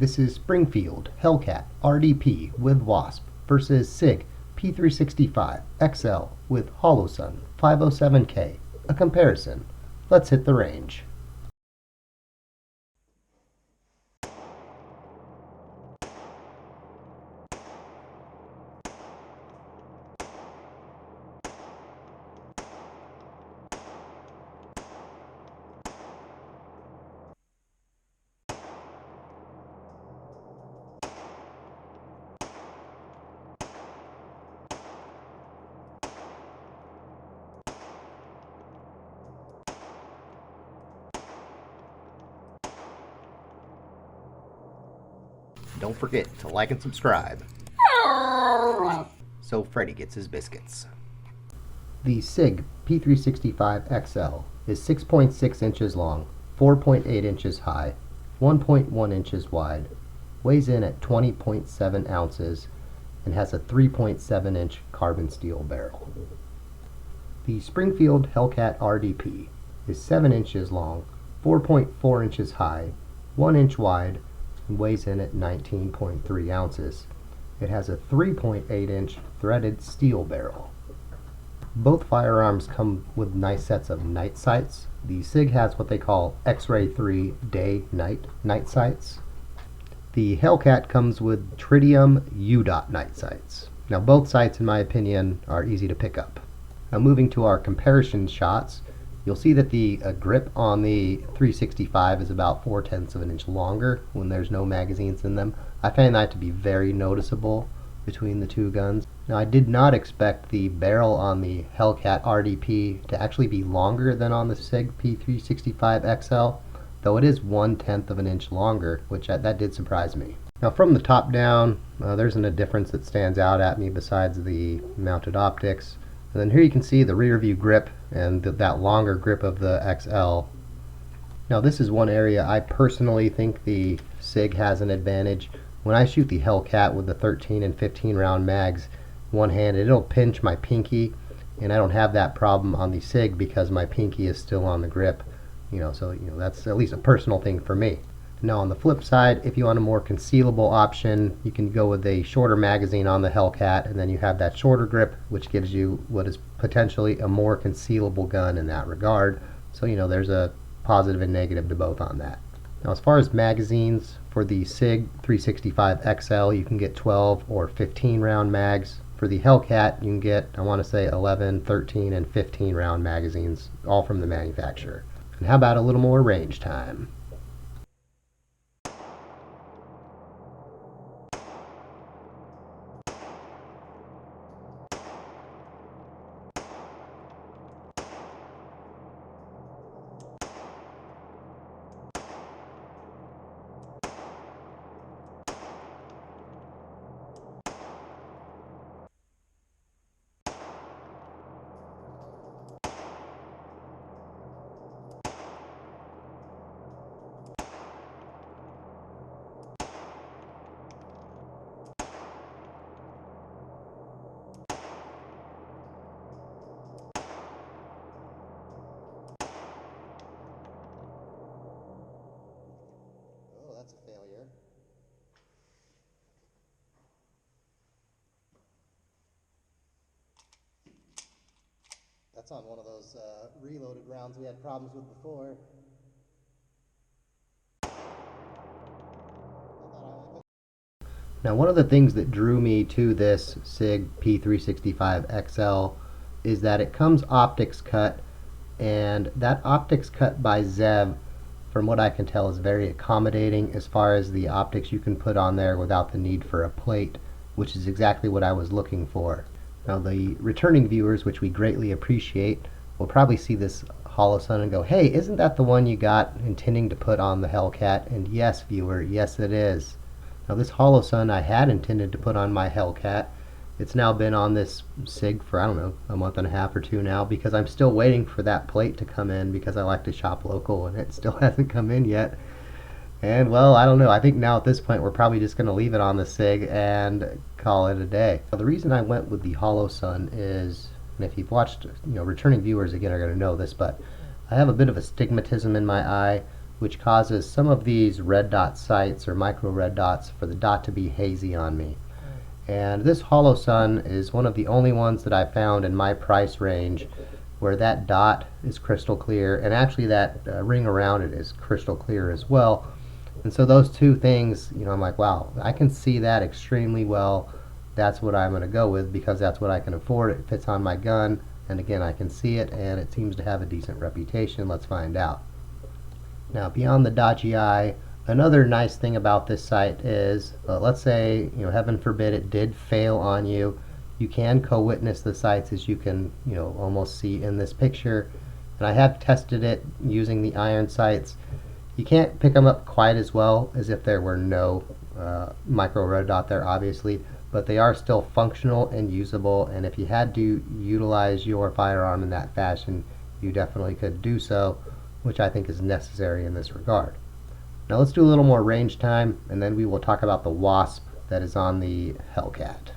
This is Springfield Hellcat RDP with Wasp versus Sig P365XL with Holosun 507K. A comparison. Let's hit the range. Don't forget to like and subscribe so Freddy gets his biscuits. The Sig P365XL is 6.6 inches long, 4.8 inches high, 1.1 inches wide, weighs in at 20.7 ounces, and has a 3.7 inch carbon steel barrel. The Springfield Hellcat RDP is 7 inches long, 4.4 inches high, 1 inch wide, and weighs in at 19.3 ounces. It has a 3.8 inch threaded steel barrel. Both firearms come with nice sets of night sights. The Sig has what they call X-Ray 3 day-night night sights. The Hellcat comes with tritium U-dot night sights. Now both sights, in my opinion, are easy to pick up. Now moving to our comparison shots, you'll see that the grip on the 365 is about 4/10 of an inch longer when there's no magazines in them. I find that to be very noticeable between the two guns. Now I did not expect the barrel on the Hellcat RDP to actually be longer than on the Sig P365XL, though it is 1/10 of an inch longer, which that did surprise me. Now from the top down, there isn't a difference that stands out at me besides the mounted optics. And then here you can see the rear view grip and that longer grip of the XL. Now this is one area I personally think the Sig has an advantage. When I shoot the Hellcat with the 13 and 15 round mags one-handed, it'll pinch my pinky, and I don't have that problem on the Sig because my pinky is still on the grip. So that's at least a personal thing for me. Now on the flip side, if you want a more concealable option, you can go with a shorter magazine on the Hellcat, and then you have that shorter grip, which gives you what is potentially a more concealable gun in that regard. So there's a positive and negative to both on that. Now as far as magazines, for the Sig 365XL you can get 12 or 15 round mags. For the Hellcat you can get, I want to say 11, 13, and 15 round magazines, all from the manufacturer. And how about a little more range time? That's a failure. That's on one of those reloaded rounds we had problems with before. Now one of the things that drew me to this Sig P365XL is that it comes optics cut, and that optics cut by Zev, from what I can tell, is very accommodating as far as the optics you can put on there without the need for a plate, which is exactly what I was looking for. Now the returning viewers, which we greatly appreciate, will probably see this Holosun and go, hey, isn't that the one you got intending to put on the Hellcat? And yes, viewer, yes it is. Now this Holosun I had intended to put on my Hellcat. It's now been on this Sig for, I don't know, a month and a half or two now, because I'm still waiting for that plate to come in because I like to shop local, and it still hasn't come in yet. And well, I don't know, I think now at this point we're probably just going to leave it on the Sig and call it a day. Now, the reason I went with the Holosun is, and if you've watched, returning viewers again are going to know this, but I have a bit of astigmatism in my eye, which causes some of these red dot sights or micro red dots for the dot to be hazy on me. And this Holosun is one of the only ones that I found in my price range where that dot is crystal clear, and actually that ring around it is crystal clear as well. And so those two things, you know, I'm like, wow, I can see that extremely well. That's what I'm going to go with because that's what I can afford. It fits on my gun, and again, I can see it, and it seems to have a decent reputation. Let's find out. Now, beyond the dodgy eye, another nice thing about this sight is, let's say, you know, heaven forbid it did fail on you. You can co-witness the sights, as you can, you know, almost see in this picture. And I have tested it using the iron sights. You can't pick them up quite as well as if there were no micro red dot there, obviously, but they are still functional and usable, and if you had to utilize your firearm in that fashion, you definitely could do so, which I think is necessary in this regard. Now let's do a little more range time, and then we will talk about the Wasp that is on the Hellcat.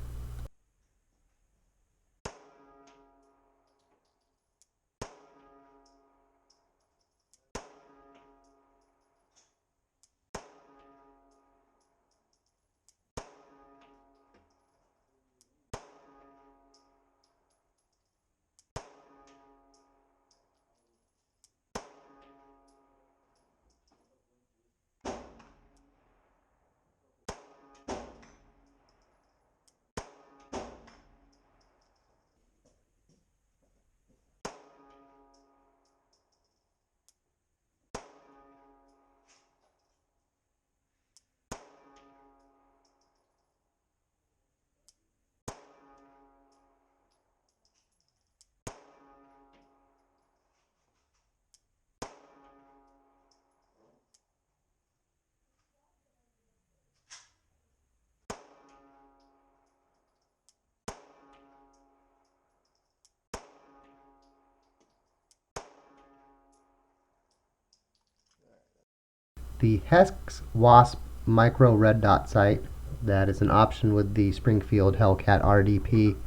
The Hex Wasp micro red dot sight, that is an option with the Springfield Hellcat RDP,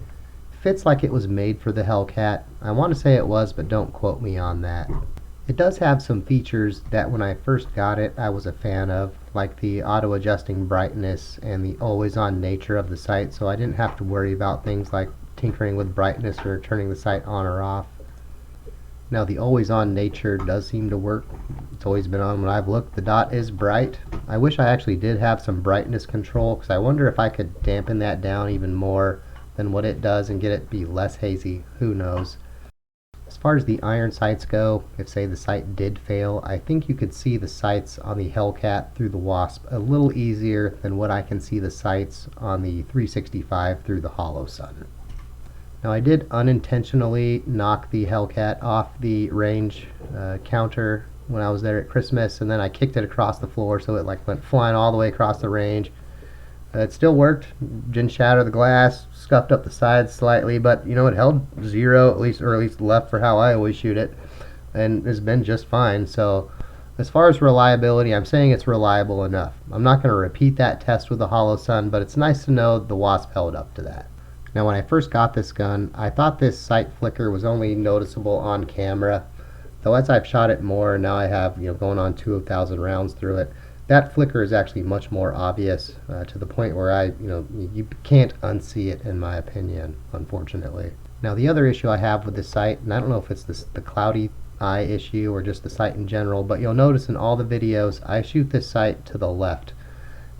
fits like it was made for the Hellcat. I want to say it was, but don't quote me on that. It does have some features that when I first got it I was a fan of, like the auto adjusting brightness and the always on nature of the sight, so I didn't have to worry about things like tinkering with brightness or turning the sight on or off. Now the always on nature does seem to work. It's always been on when I've looked. The dot is bright. I wish I actually did have some brightness control, because I wonder if I could dampen that down even more than what it does and get it to be less hazy. Who knows? As far as the iron sights go, if say the sight did fail, I think you could see the sights on the Hellcat through the Wasp a little easier than what I can see the sights on the 365 through the Holosun. Now I did unintentionally knock the Hellcat off the range counter when I was there at Christmas, and then I kicked it across the floor so it like went flying all the way across the range. It still worked, didn't shatter the glass, scuffed up the sides slightly, but you know, it held zero, at least left for how I always shoot it, and has been just fine. So as far as reliability, I'm saying it's reliable enough. I'm not going to repeat that test with the Holosun, but it's nice to know the Wasp held up to that. Now when I first got this gun, I thought this sight flicker was only noticeable on camera, though as I've shot it more, now I have, you know, going on 2,000 rounds through it, that flicker is actually much more obvious, to the point where you can't unsee it, in my opinion, unfortunately. Now the other issue I have with this sight, and I don't know if it's the cloudy eye issue or just the sight in general, but you'll notice in all the videos I shoot this sight to the left.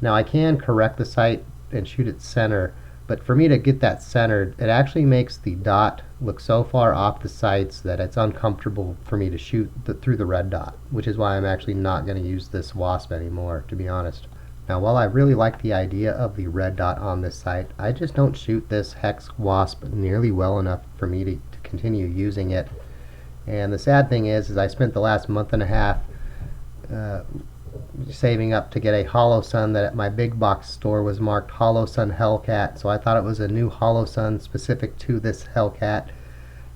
Now I can correct the sight and shoot it center, but for me to get that centered, it actually makes the dot look so far off the sights that it's uncomfortable for me to shoot through the red dot, which is why I'm actually not going to use this Wasp anymore, to be honest. Now while I really like the idea of the red dot on this sight, I just don't shoot this Hex Wasp nearly well enough for me to continue using it. And the sad thing is I spent the last month and a half saving up to get a Holosun that at my big box store was marked Holosun Hellcat, so I thought it was a new Holosun specific to this Hellcat,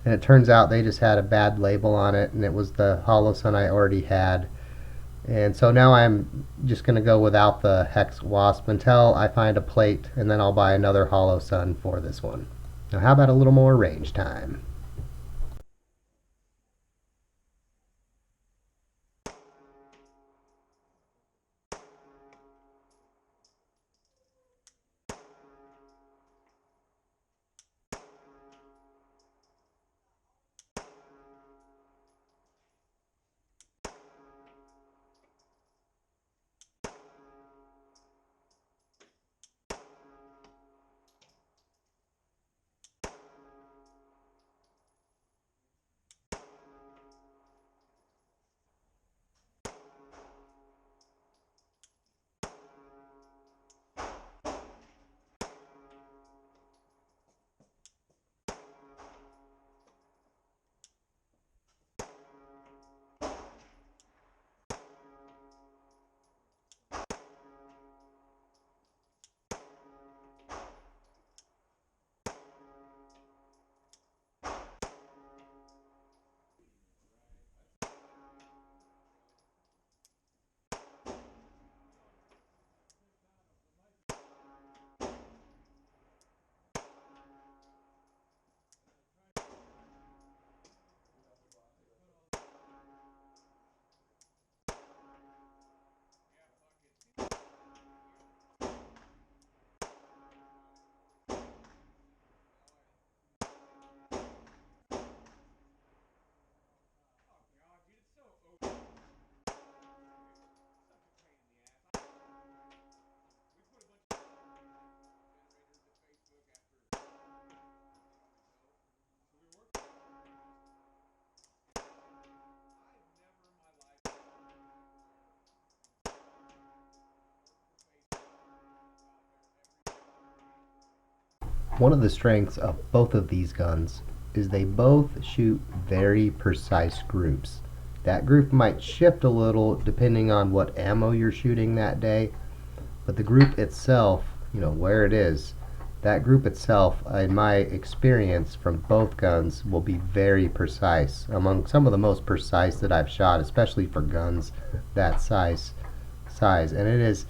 and it turns out they just had a bad label on it, and it was the Holosun I already had. And so now I'm just going to go without the Hex Wasp until I find a plate, and then I'll buy another Holosun for this one. Now how about a little more range time? One of the strengths of both of these guns is they both shoot very precise groups. That group might shift a little depending on what ammo you're shooting that day, but the group itself, where it is, that group itself, in my experience from both guns, will be very precise. Among some of the most precise that I've shot, especially for guns that size. And it is,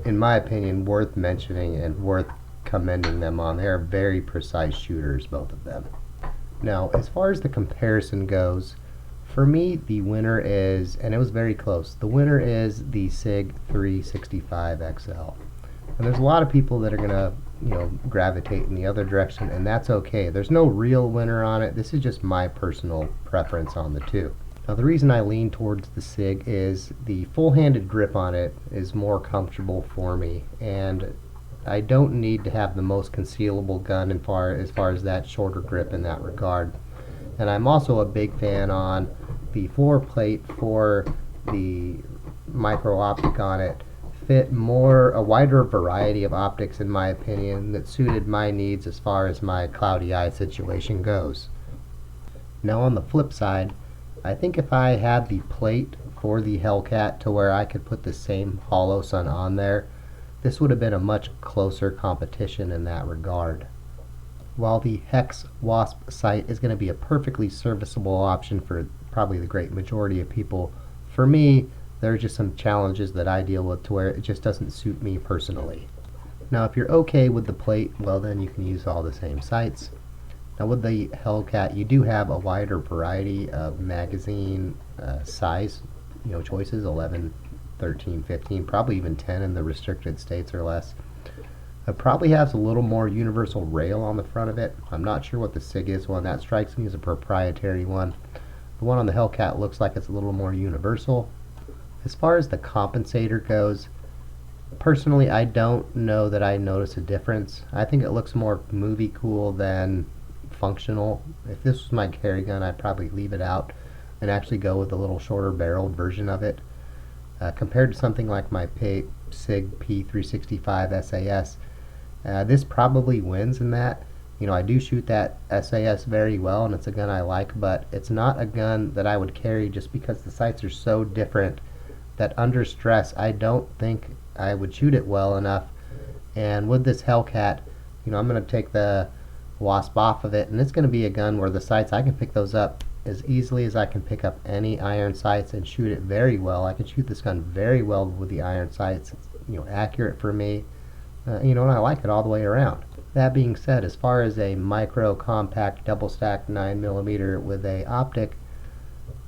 in my opinion, worth mentioning and worth commending them on. They are very precise shooters, both of them. Now, as far as the comparison goes, for me, the winner is, and it was very close, the winner is the Sig P365XL. And there's a lot of people that are going to, gravitate in the other direction, and that's okay. There's no real winner on it. This is just my personal preference on the two. Now, the reason I lean towards the Sig is the full-handed grip on it is more comfortable for me, and I don't need to have the most concealable gun as far as that shorter grip in that regard. And I'm also a big fan on the floor plate for the micro optic on it. Fit a wider variety of optics, in my opinion, that suited my needs as far as my cloudy eye situation goes. Now, on the flip side, I think if I had the plate for the Hellcat to where I could put the same Holosun on there, this would have been a much closer competition in that regard. While the Hex Wasp sight is going to be a perfectly serviceable option for probably the great majority of people, for me, there are just some challenges that I deal with to where it just doesn't suit me personally. Now, if you're okay with the plate, well, then you can use all the same sights. Now, with the Hellcat, you do have a wider variety of magazine size, choices, 11, 13, 15, probably even 10 in the restricted states or less. It probably has a little more universal rail on the front of it. I'm not sure what the Sig is one. That strikes me as a proprietary one. The one on the Hellcat looks like it's a little more universal. As far as the compensator goes, personally, I don't know that I notice a difference. I think it looks more movie cool than functional. If this was my carry gun, I'd probably leave it out and actually go with a little shorter barreled version of it. Compared to something like my Sig P365 SAS, this probably wins in that. I do shoot that SAS very well, and it's a gun I like, but it's not a gun that I would carry just because the sights are so different that under stress, I don't think I would shoot it well enough. And with this Hellcat, I'm going to take the Wasp off of it, and it's going to be a gun where the sights, I can pick those up as easily as I can pick up any iron sights and shoot it very well. I can shoot this gun very well with the iron sights. It's, accurate for me, and I like it all the way around. That being said, as far as a micro compact double stack 9mm with a optic,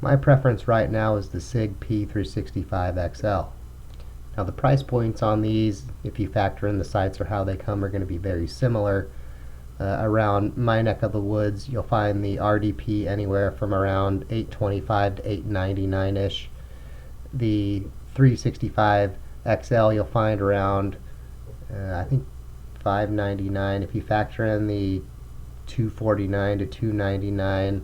my preference right now is the Sig P365XL. Now, the price points on these, if you factor in the sights or how they come, are going to be very similar. Around my neck of the woods, you'll find the RDP anywhere from around $825 to $899-ish. The 365XL you'll find around, I think, $599. If you factor in the $249 to $299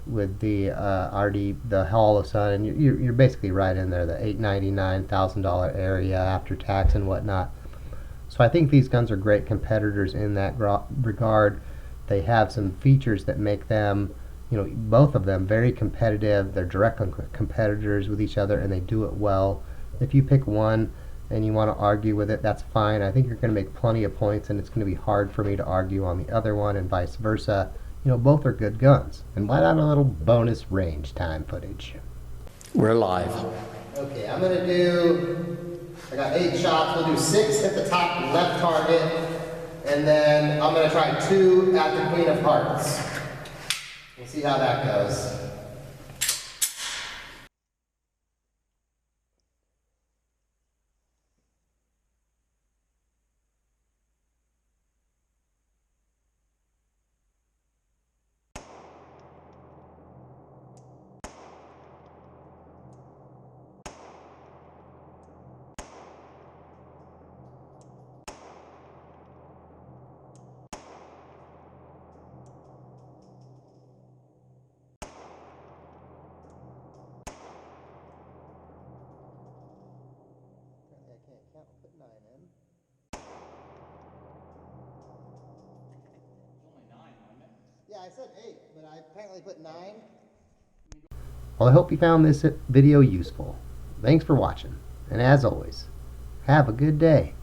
with the the Holosun, and you're basically right in there, the $899, $1,000 area after tax and whatnot. So I think these guns are great competitors in that regard. They have some features that make them, both of them very competitive. They're direct competitors with each other, and they do it well. If you pick one and you want to argue with it, that's fine. I think you're going to make plenty of points, and it's going to be hard for me to argue on the other one, and vice versa. Both are good guns. And why not a little bonus range time footage? We're live. Okay, I got 8 shots. We'll do 6 at the top left target, and then I'm going to try 2 at the Queen of Hearts. We'll see how that goes. I said 8, but I apparently put 9. Well, I hope you found this video useful. Thanks for watching, and as always, have a good day.